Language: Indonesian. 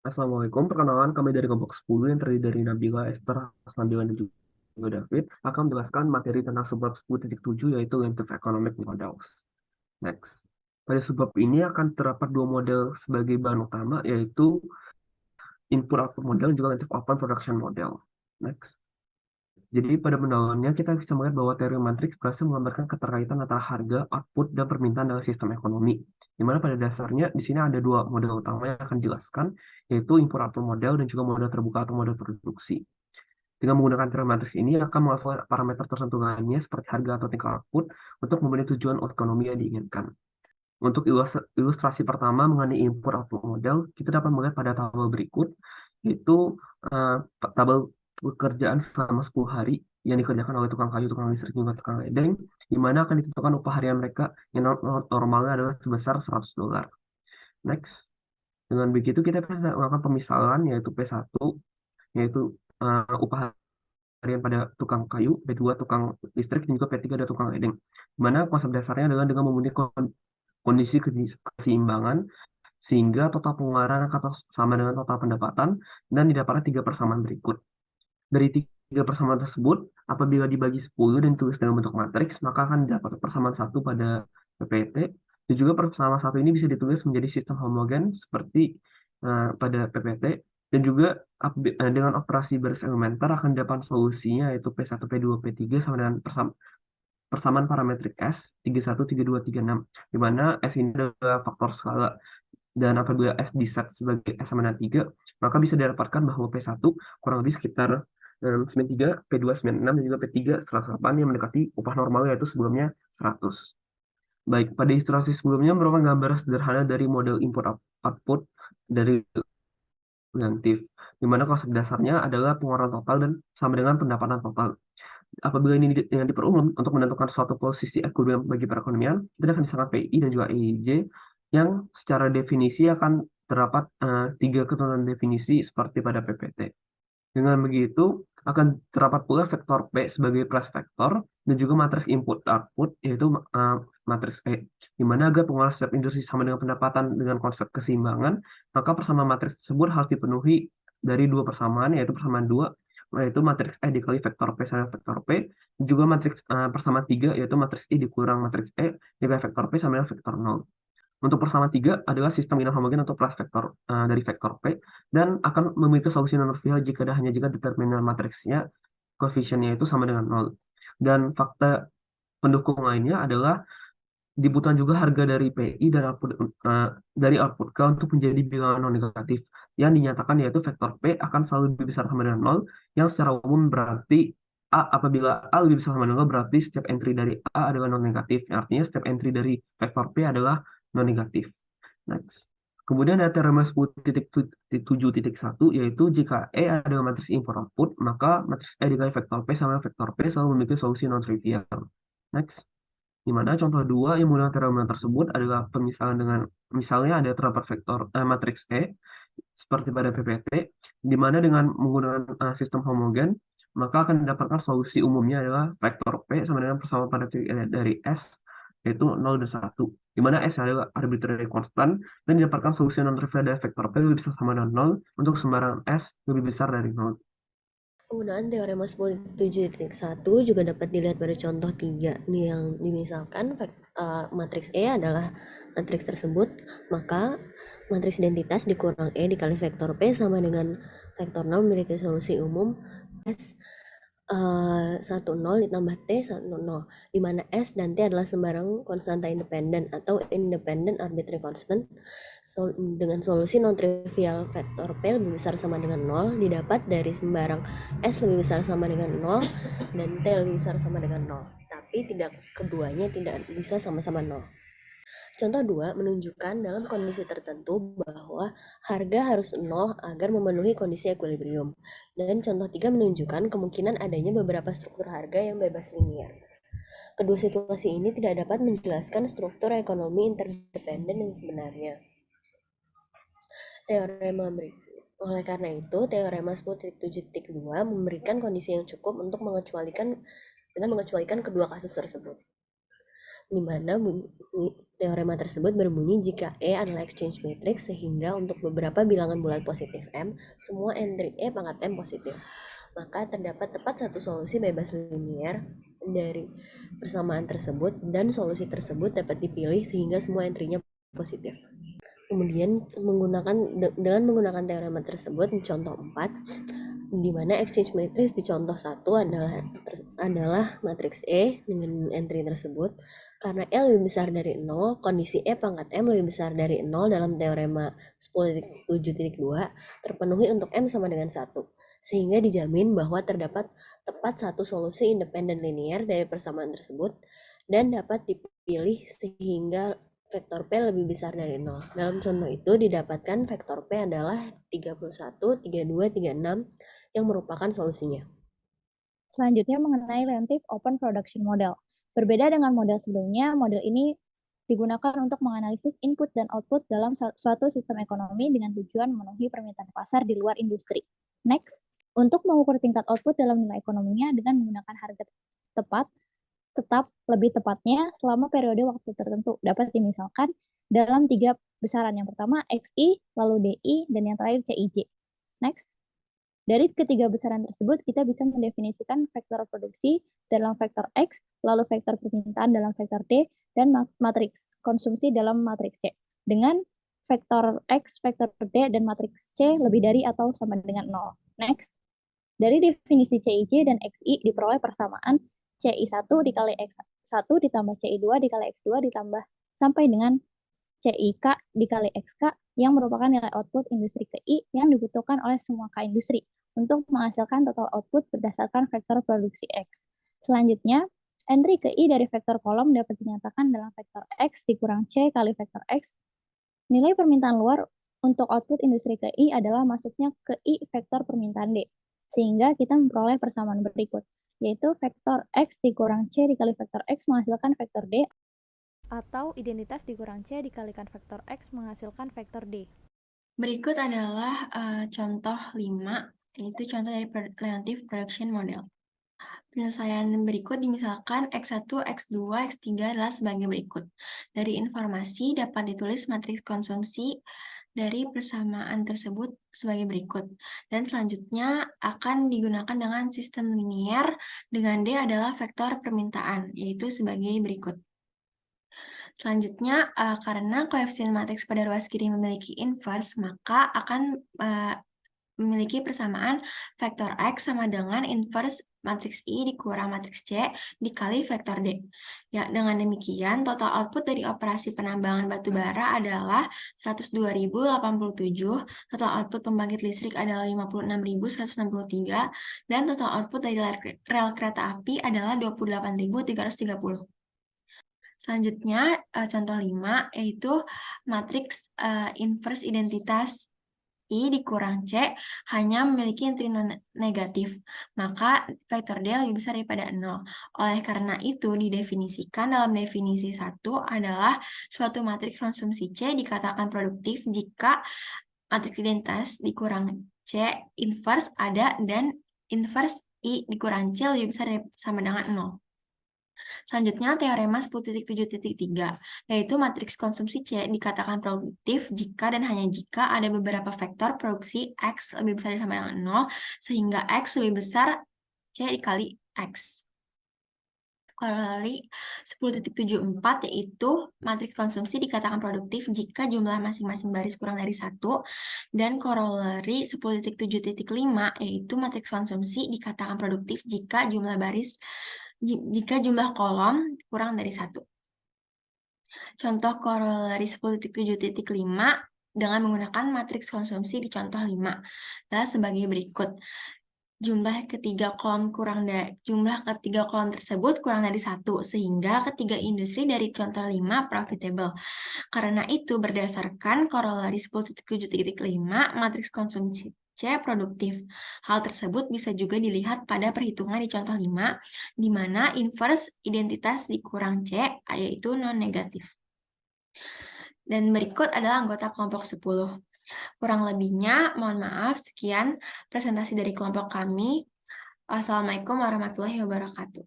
Assalamualaikum, perkenalkan kami dari kelompok 10 yang terdiri dari Nabila, Esther, Hasnabila, dan juga David akan menjelaskan materi tentang subbab 10.7 yaitu Relative Economic Models. Next. Pada subbab ini akan terdapat dua model sebagai bahan utama yaitu Input-Output Model dan juga Relative Open Production Model. Next. Jadi pada pendalamannya kita bisa melihat bahwa teori matriks berhasil menggambarkan keterkaitan antara harga, output, dan permintaan dalam sistem ekonomi. Di mana pada dasarnya di sini ada dua model utama yang akan dijelaskan, yaitu input-output model dan juga model terbuka atau model produksi. Dengan menggunakan teori matriks ini akan mengevaluasi parameter tertentu lainnya seperti harga atau tingkat output untuk memenuhi tujuan ekonomi yang diinginkan. Untuk ilustrasi pertama mengenai input-output model, kita dapat melihat pada tabel berikut, yaitu eh, tabel pekerjaan selama 10 hari yang dikerjakan oleh tukang kayu, tukang listrik, juga tukang ledeng, di mana akan ditentukan upah harian mereka yang normalnya adalah sebesar $100. Next. Dengan begitu kita bisa melakukan pemisalan yaitu P1, yaitu upah harian pada tukang kayu, P2 tukang listrik, dan juga P3 ada tukang ledeng. Di mana konsep dasarnya adalah dengan memenuhi kondisi keseimbangan sehingga total pengeluaran akan sama dengan total pendapatan dan didapatkan tiga persamaan berikut. Dari tiga persamaan tersebut, apabila dibagi 10 dan ditulis dalam bentuk matriks, maka akan didapat persamaan satu pada PPT, dan juga persamaan satu ini bisa ditulis menjadi sistem homogen seperti pada PPT, dan juga dengan operasi baris elementer akan didapat solusinya yaitu P1, P2, P3 sama dengan persamaan parametrik S 31, 32, 36, di mana S ini adalah faktor skala dan apabila S di set sebagai S sama dengan 3, maka bisa didapatkan bahwa P1 kurang lebih sekitar 93, P2 96, dan juga P3 108 yang mendekati upah normal yaitu sebelumnya 100. Baik, pada ilustrasi sebelumnya merupakan gambar sederhana dari model input output dari relatif, di mana konsep dasarnya adalah pengeluaran total dan sama dengan pendapatan total. Apabila ini dengan diperumum untuk menentukan suatu posisi equilibrium bagi perekonomian, kita akan disangka PI dan juga EIJ yang secara definisi akan terdapat tiga keturunan definisi seperti pada PPT. Dengan begitu, akan terdapat pula vektor P sebagai plus vektor dan juga matriks input output yaitu matriks E. Di mana agar pengeluaran setiap industri sama dengan pendapatan dengan konsep keseimbangan, maka persamaan matriks tersebut harus dipenuhi dari dua persamaan yaitu persamaan dua yaitu matriks E dikali vektor P sama vektor P, juga matriks persamaan 3 yaitu matriks I dikurang matriks E dikali vektor P sama dengan vektor 0. Untuk persamaan 3 adalah sistem binom homogen atau plus vektor dari vektor P dan akan memiliki solusi non trivial jika dan hanya jika determinan matriksnya koefisiennya itu sama dengan 0. Dan fakta pendukung lainnya adalah dibutuhkan juga harga dari PI dan dari output K untuk menjadi bilangan non negatif yang dinyatakan yaitu vektor P akan selalu lebih besar sama dengan 0 yang secara umum berarti apabila A lebih besar sama dengan 0 berarti setiap entry dari A adalah non negatif. Artinya setiap entry dari vektor P adalah non negatif. Next. Kemudian ada teorema 10.7.1 yaitu jika E adalah matriks input output maka matriks E dikali vektor P sama vektor P selalu memiliki solusi non trivial. Next. Di mana contoh dua yang menggunakan teorema tersebut adalah pemisalan dengan misalnya ada terdapat vektor matriks E seperti pada PPT, di mana dengan menggunakan sistem homogen maka akan didapatkan solusi umumnya adalah vektor P sama dengan persamaan pada titik dari S yaitu 0 dan 1, di mana S adalah arbitrary constant dan didapatkan solusi non trivial dari vektor P lebih besar sama dengan 0 untuk sembarang S lebih besar dari 0. Penggunaan teorema 10.7.1 juga dapat dilihat pada contoh 3 nih yang dimisalkan matriks E adalah matriks tersebut, maka matriks identitas dikurang E dikali vektor P sama dengan vektor 0 memiliki solusi umum S 10 ditambah T 10, di mana S dan T adalah sembarang konstanta independen atau independent arbitrary constant dengan solusi non-trivial vektor P lebih besar sama dengan 0 didapat dari sembarang S lebih besar sama dengan 0 dan T lebih besar sama dengan 0, tapi keduanya tidak bisa sama-sama 0. Contoh 2 menunjukkan dalam kondisi tertentu bahwa harga harus 0 agar memenuhi kondisi equilibrium. Dan contoh 3 menunjukkan kemungkinan adanya beberapa struktur harga yang bebas linier. Kedua situasi ini tidak dapat menjelaskan struktur ekonomi interdependen yang sebenarnya. Teorema berikut. Oleh karena itu, teorema 10.7.2 memberikan kondisi yang cukup untuk mengecualikan kedua kasus tersebut. di mana teorema tersebut berbunyi jika E adalah exchange matrix sehingga untuk beberapa bilangan bulat positif M, semua entry E pangkat M positif. Maka terdapat tepat satu solusi bebas linier dari persamaan tersebut dan solusi tersebut dapat dipilih sehingga semua entry-nya positif. Kemudian dengan menggunakan teorema tersebut di contoh 4, di mana exchange matrix di contoh 1 adalah matriks E dengan entry tersebut. Karena E lebih besar dari 0, kondisi E pangkat M lebih besar dari 0 dalam teorema 10.7.2 terpenuhi untuk M sama dengan 1. Sehingga dijamin bahwa terdapat tepat satu solusi independen linier dari persamaan tersebut dan dapat dipilih sehingga vektor P lebih besar dari 0. Dalam contoh itu didapatkan vektor P adalah 31, 32, 36 yang merupakan solusinya. Selanjutnya mengenai relative open production model. Berbeda dengan model sebelumnya, model ini digunakan untuk menganalisis input dan output dalam suatu sistem ekonomi dengan tujuan memenuhi permintaan pasar di luar industri. Next, untuk mengukur tingkat output dalam nilai ekonominya dengan menggunakan harga tetap lebih tepatnya selama periode waktu tertentu dapat dimisalkan dalam 3 besaran. Yang pertama XI, lalu DI, dan yang terakhir CIJ. Next. Dari ketiga besaran tersebut, kita bisa mendefinisikan vektor produksi dalam vektor X, lalu vektor permintaan dalam vektor D, dan matriks konsumsi dalam matriks C. Dengan vektor X, vektor D, dan matriks C lebih dari atau sama dengan 0. Next. Dari definisi CIJ dan XI diperoleh persamaan CI1 dikali X1 ditambah CI2 dikali X2 ditambah sampai dengan CIK dikali XK yang merupakan nilai output industri KI yang dibutuhkan oleh semua K industri untuk menghasilkan total output berdasarkan vektor produksi X. Selanjutnya, entry KI dari vektor kolom dapat dinyatakan dalam vektor X dikurang C kali vektor X. Nilai permintaan luar untuk output industri KI adalah masuknya KI vektor permintaan D. Sehingga kita memperoleh persamaan berikut, yaitu vektor X dikurang C dikali vektor X menghasilkan vektor D, atau identitas dikurang C dikalikan vektor X menghasilkan vektor D. Berikut adalah contoh 5, yaitu contoh dari relative production model. Penyelesaian berikut dimisalkan X1, X2, X3 adalah sebagai berikut. Dari informasi dapat ditulis matriks konsumsi dari persamaan tersebut sebagai berikut. Dan selanjutnya akan digunakan dengan sistem linier dengan D adalah vektor permintaan, yaitu sebagai berikut. Selanjutnya, karena koefisien matriks pada ruas kiri memiliki inverse, maka akan memiliki persamaan vektor X sama dengan inverse matriks I dikurang matriks C dikali vektor D. Ya, dengan demikian, total output dari operasi penambangan batu bara adalah 102.087, total output pembangkit listrik adalah 56.163, dan total output dari rel kereta api adalah 28.330. Selanjutnya, contoh 5, yaitu matriks inverse identitas I dikurang C hanya memiliki entry non-negatif, maka vektor D lebih besar daripada 0. Oleh karena itu, didefinisikan dalam definisi 1 adalah suatu matriks konsumsi C dikatakan produktif jika matriks identitas dikurang C inverse ada dan inverse I dikurang C lebih besar sama dengan 0. Selanjutnya, teorema 10.7.3, yaitu matriks konsumsi C dikatakan produktif jika dan hanya jika ada beberapa vektor produksi X lebih besar dari sama dengan 0, sehingga X lebih besar C dikali X. Korelari 10.74 yaitu matriks konsumsi dikatakan produktif jika jumlah masing-masing baris kurang dari 1, dan korelari 10.7.5 yaitu matriks konsumsi dikatakan produktif jika jumlah kolom kurang dari 1. Contoh korelari 10.7.5 dengan menggunakan matriks konsumsi di contoh 5 adalah sebagai berikut. Jumlah ketiga kolom tersebut kurang dari 1, sehingga ketiga industri dari contoh 5 profitable. Karena itu, berdasarkan korelari 10.7.5, matriks konsumsi C produktif. Hal tersebut bisa juga dilihat pada perhitungan di contoh 5, di mana inverse identitas dikurang C, yaitu non-negatif. Dan berikut adalah anggota kelompok 10. Kurang lebihnya, mohon maaf, sekian presentasi dari kelompok kami. Wassalamualaikum warahmatullahi wabarakatuh.